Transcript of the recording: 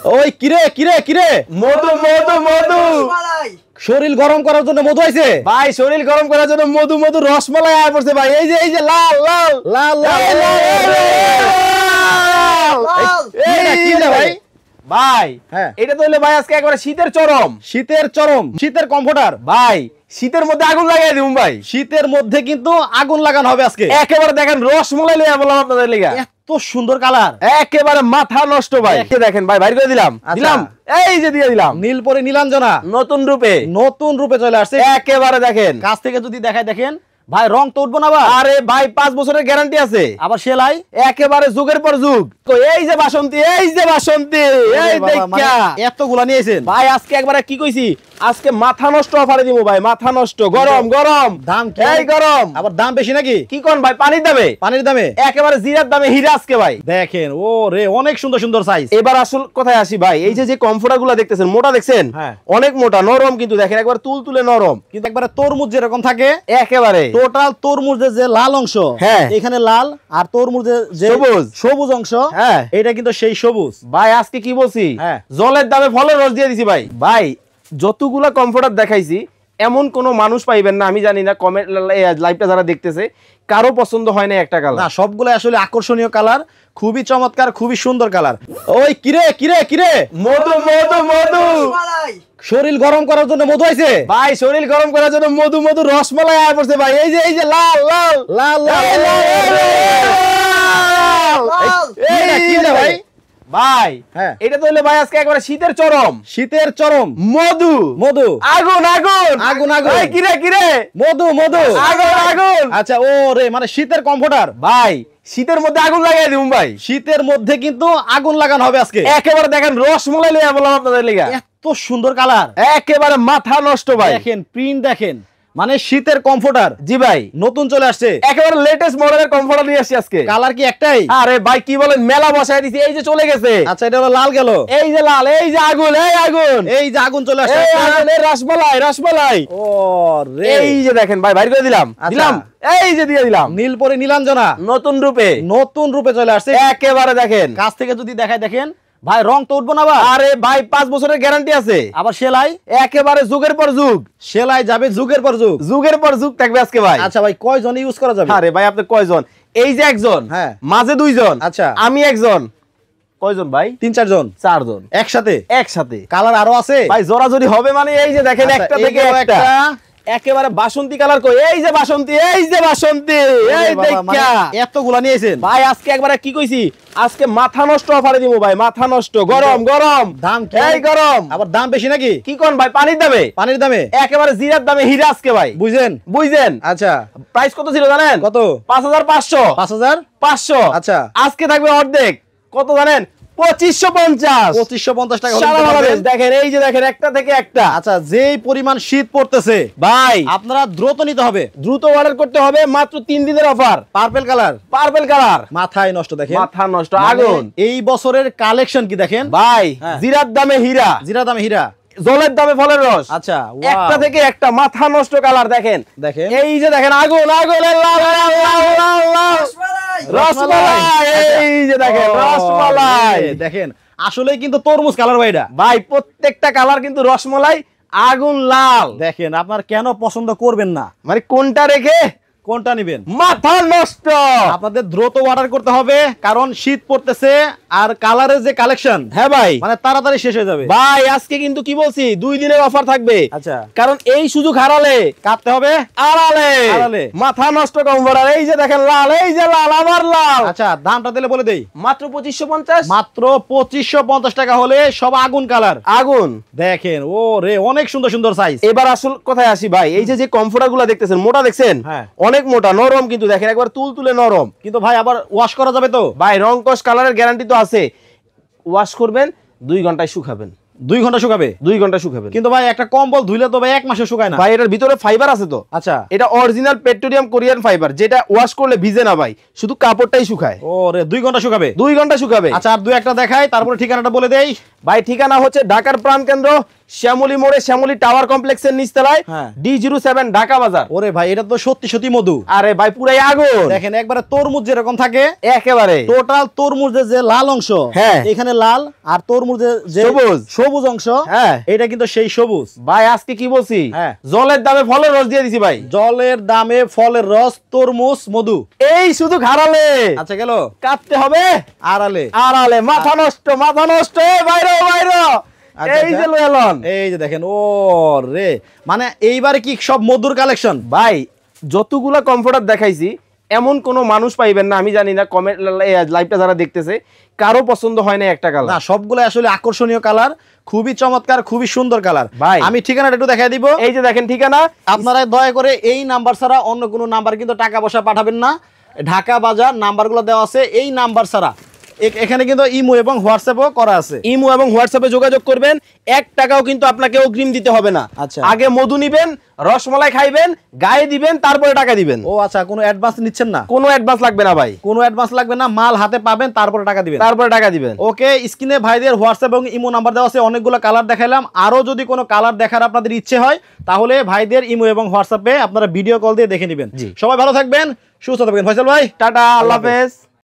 ওই কিরে কিরে কিরে মধু মধু মধু শরীর গরম করার জন্য মধু আইছে ভাই, শরীর গরম করার জন্য মধু মধু রসমালাই আয় পড়ছে ভাই। এই যে লাল লাল লাল লাল ভাই ভাই হ্যাঁ, এটা তো হলো ভাই আজকে একবারে শীতের চরম শীতের কমফোর্টার ভাই। শীতের মধ্যে আগুন লাগাই দিবো ভাই। শীতের মধ্যে কিন্তু আগুন লাগানো হবে আজকে। একেবারে দেখেন রসমালাই লইয়া বললাম আপনাদের লেগা, এত সুন্দর কালার, একেবারে মাথা নষ্ট ভাই। দেখেন ভাই, বাইরে করে দিলাম দিলাম, এই যে দিয়ে দিলাম নীল পরে নীলাঞ্জনা নতুন রূপে চলে আসছে। একেবারে দেখেন কাছ থেকে যদি দেখায় দেখেন ভাই, রং তো উঠবো না ভাই। আরে ভাই 5 বছরের গ্যারান্টি আছে, আবার সেলাই একেবারে যুগের পর যুগ। এই যে বাসন্তী, এই দেখা এতগুলা নিয়েছেন ভাই। আজকে একবারে কি কইছি, আজকে মাথা নষ্ট অফারে দিব ভাই, মাথা নষ্ট। গরম গরম দাম কি? এই গরম, আবার দাম বেশি নাকি? কি কোন ভাই? পানির দামে একেবারে জিরার দামে হীরা আজকে ভাই। দেখেন ও রে, অনেক সুন্দর সুন্দর সাইজ। এবার আসল কথায় আসি ভাই, এই যে কমফোর্টার গুলা দেখতেছেন, মোটা দেখছেন, হ্যাঁ অনেক মোটা, নরম কিন্তু দেখেন একবার তুলতুলে নরম, কিন্তু একবারে তরমুজ যেরকম থাকে একেবারে টোটাল তরমুজের যে লাল অংশ, হ্যাঁ এখানে লাল, আর তরমুজের যে সবুজ অংশ, হ্যাঁ এটা কিন্তু সেই সবুজ ভাই। আজকে কি বলছি, হ্যাঁ জলের দামে ফলের রস দিয়ে দিছি ভাই। ভাই যতগুলা কমফোর্টার দেখাইছি, এমন কোন মানুষ পাইবেন না, আমি জানি না কমেন্ট লাইভটা যারা দেখতেছে কারো পছন্দ হয় না একটা কালার। না, সবগুলো আসলে আকর্ষণীয় কালার, খুবই চমৎকার, খুবই সুন্দর কালার। ওই কিরে কিরে কিরে মধু মধু মধু শরীর গরম করার জন্য মধু আইছে ভাই, শরীর গরম করার জন্য মধু মধু রসমালাই আয় পড়ছে ভাই। এই যে লাল লাল লাল ভাই ভাই হ্যাঁ, এটা তো হলো ভাই আজকে একবারে শীতের চরম মধু মধু আগুন আগুন আগুন আগুন। এই কিরে মধু আগুন আগুন। আচ্ছা ও রে, মানে শীতের কমফোর্টার ভাই, শীতের মধ্যে আগুন লাগাই দিবো ভাই। শীতের মধ্যে কিন্তু আগুন লাগানো হবে আজকে। একেবারে দেখেন রসমালাই লইয়া বললাম আপনাদের লেগা, এত সুন্দর কালার, একেবারে মাথা নষ্ট ভাই। দেখেন প্রিন্ট দেখেন, মানে শীতের কমফোর্টার। জি ভাই, নতুন চলে আসছে, একেবারে লেটেস্ট মডেলের কমফোর্টার নিয়ে আসছি আজকে। কালার কি একটাই? আরে ভাই কি বলেন, মেলা বসায় দিছি, এই যে চলে গেছে। আচ্ছা, এটা হলো লাল গেল, এই যে লাল, এই যে আগুন, এই যে আগুন চলে আসছে, রসমালাই। ও রে, এই যে দেখেন ভাই, বাইরে করে দিলাম দিলাম, এই যে দিয়ে দিলাম নীল পরে নীলাঞ্জনা নতুন রূপে চলে আসছে। একেবারে দেখেন কাছ থেকে যদি দেখায় দেখেন ভাই, রং তো উঠবো না ভাই। আরে ভাই 5 বছরের গ্যারান্টি আছে, আবার সেলাই একেবারে যুগের পর যুগ, সেলাই যাবে যুগের পর যুগ থাকবে আজকে ভাই। আচ্ছা ভাই, কয়জন ইউজ করা যাবে? আরে ভাই আপনি কয়জন? এই যে একজন, হ্যাঁ মাঝে 2 জন, আচ্ছা আমি একজন, কয়জন ভাই? 3-4 জন, 4 জন একসাথে। কালার আরো আছে ভাই, জোরাজোরি হবে মানে এই যে দেখেন, একটা থেকে একটা একেবারে বাসন্তী কালার। কই এই যে বাসন্তী, এই দেখা এতগুলা নিয়েছেন ভাই। আজকে একবারে কি কইছি, আজকে মাথা নষ্ট অফারে দিব ভাই, মাথা নষ্ট। গরম গরম দাম কি? এই গরম, আবার দাম বেশি নাকি? কি কোন ভাই? পানির দামে একেবারে জিরার দামে হীরা আজকে ভাই। বুঝছেন? আচ্ছা, প্রাইস কত ছিল জানেন? কত? 5500। আচ্ছা, আজকে থাকবে অর্ধেক, কত জানেন? 2550 টাকা। দেখেন এই যে দেখেন, একটা থেকে একটা। আচ্ছা, যেই পরিমাণ শীত পড়তেছে ভাই, আপনারা দ্রুত নিতে হবে, দ্রুত অর্ডার করতে হবে। মাত্র 3 দিনের অফার। পার্পল কালার মাথায় নষ্ট, দেখেন মাথা নষ্ট আগুন। এই বছরের কালেকশন কি দেখেন ভাই, জিরার দামে হীরা, জলের দামে ফলের রস। আচ্ছা, একটা থেকে একটা মাথা নষ্ট কালার। দেখেন এই যে দেখেন, আগুন রসমালাই। এই যে দেখেন রসমালাই, দেখেন আসলে কিন্তু তরমুজ কালার ভাই, প্রত্যেকটা কালার কিন্তু রসমালাই, আগুন লাল। দেখেন আপনার কেন পছন্দ করবেন না, মানে কোনটা রেখে কোনটা নিবেন? মাথা নষ্ট। আপনাদের দ্রুত অর্ডার করতে হবে, কারণ শীত পড়তেছে, আর কালারের যে কালেকশন, হ্যাঁ ভাই, মানে তাড়াতাড়ি শেষ হয়ে যাবে ভাই। আজকে কিন্তু কি বলছি, 2 দিনের অফার থাকবে। আচ্ছা, কারণ এই সুযোগ হারালে কাটতে হবে আড়ালে। মাথা নষ্ট কমফোর্টার, এই যে দেখেন লাল, এই যে লাল, আবার লাল। আচ্ছা, দামটা দিলে বলে দেই, মাত্র 2550। মাত্র 2550 টাকা হলে সব আগুন কালার। দেখেন ও রে, অনেক সুন্দর সাইজ। এবার আসল কথায় আসি ভাই, এই যে কমফোর্টার গুলা দেখতেছেন, মোটা দেখছেন, হ্যাঁ অনেক মোটা, নরম কিন্তু দেখেন একবার তুলতুলে নরম। কিন্তু ভাই আবার ওয়াশ করা যাবে তো ভাই? রং কস কালারের গ্যারান্টি তো আছে। ওয়াশ করবেন, 2 ঘন্টায় শুকাবেন। 2 ঘন্টা শুকাবে? 2 ঘন্টা শুকাবেন। কিন্তু ভাই একটা কম্বল ধুইলে তো ভাই 1 মাসে শুকায় না ভাই। এটার ভিতরে ফাইবার আছে তো। আচ্ছা, এটা অরিজিনাল পেট্রোলিয়াম কোরিয়ান ফাইবার, যেটা ওয়াশ করলে ভিজে না ভাই, শুধু কাপড়টাই শুকায়। ও রে, 2 ঘন্টা শুকাবে? 2 ঘন্টা শুকাবে। আচ্ছা, আর 2 একটা দেখাই, তারপরে ঠিকানাটা বলে দেই। ভাই ঠিকানা হচ্ছে ঢাকার প্রাণকেন্দ্র শ্যামলী মোড়ে শ্যামলী টাওয়ার কমপ্লেক্সের নিচতলায় হ্যাঁ। D07 ঢাকা বাজার। ওরে ভাই এটা তো সত্যি সত্যি মধু। আরে ভাই পুরাই আগুন, দেখেন একবারে তরমুজ যেরকম থাকে একেবারে টোটাল তরমুজের যে লাল অংশ, হ্যাঁ। এখানে লাল, আর তরমুজের যে সবুজ। সবুজ অংশ, হ্যাঁ। এটা কিন্তু সেই সবুজ। ভাই আজকে কি বলছি, হ্যাঁ। জলের দামে ফলের রস দিয়ে দিছি ভাই। জলের দামে ফলের রস, তরমুজ, মধু। এই শুধু ঘাড়ালে আচ্ছা গেল কাটতে হবে আড়ালে। আড়ালে, মাথা নষ্ট মাথা নষ্ট, বাইরে বাইরে। আচ্ছা, এই যে আচ্ছা। লয়ালন এই যে দেখেন ও রে, মানে এইবারে কি সব মধুর কালেকশন। ভাই যতগুলা কমফোর্টার দেখাইছি এমন কোনো মানুষ পাইবেন না, আমি জানি না কমেন্ট লাইভটা যারা দেখতেছে কারো পছন্দ হয় না একটা না কালার। সবগুলো আসলে আকর্ষণীয় কালার, খুবই চমৎকার, খুবই সুন্দর কালার। ভাই। আমি ঠিকানাটা একটু দেখাই দিব। এই যে দেখেন ঠিকানা, আপনারা দয়া করে এই নাম্বার ছাড়া অন্য কোনো নাম্বার কিন্তু টাকা পয়সা পাঠাবেন না। ঢাকা বাজার নাম্বারগুলো দেওয়া আছে, এই নাম্বার ছাড়া এখানে কিন্তু ইমো এবং হোয়াটসঅ্যাপও করা আছে। ইমো এবং হোয়াটসঅ্যাপে যোগাযোগ করবেন, 1 টাকাও কিন্তু আপনাকে অগ্রিম দিতে হবে না। আচ্ছা। আগে মধু নিবেন, রসমালাই খাইবেন, গায়ে দিবেন, তারপরে টাকা দিবেন। ও আচ্ছা, কোনো অ্যাডভান্স নিচ্ছেন না? কোনো অ্যাডভান্স লাগবে না ভাই, কোনো অ্যাডভান্স লাগবে না, মাল হাতে পাবেন তারপরে টাকা দিবেন। তারপরে টাকা দিবেন। ওকে, স্ক্রিনে ভাইদের হোয়াটসঅ্যাপ এবং ইমো নাম্বার দেওয়া আছে, অনেকগুলো কালার দেখাইলাম। আরো যদি কোনো কালার দেখার আপনাদের ইচ্ছে হয় তাহলে ভাইদের ইমো এবং হোয়াটসঅ্যাপে আপনারা ভিডিও কল দিয়ে দেখে নেবেন। জি। সবাই ভালো থাকবেন, সুস্থ থাকবেন। ফয়সাল ভাই টাটা, আল্লাহ হাফেজ।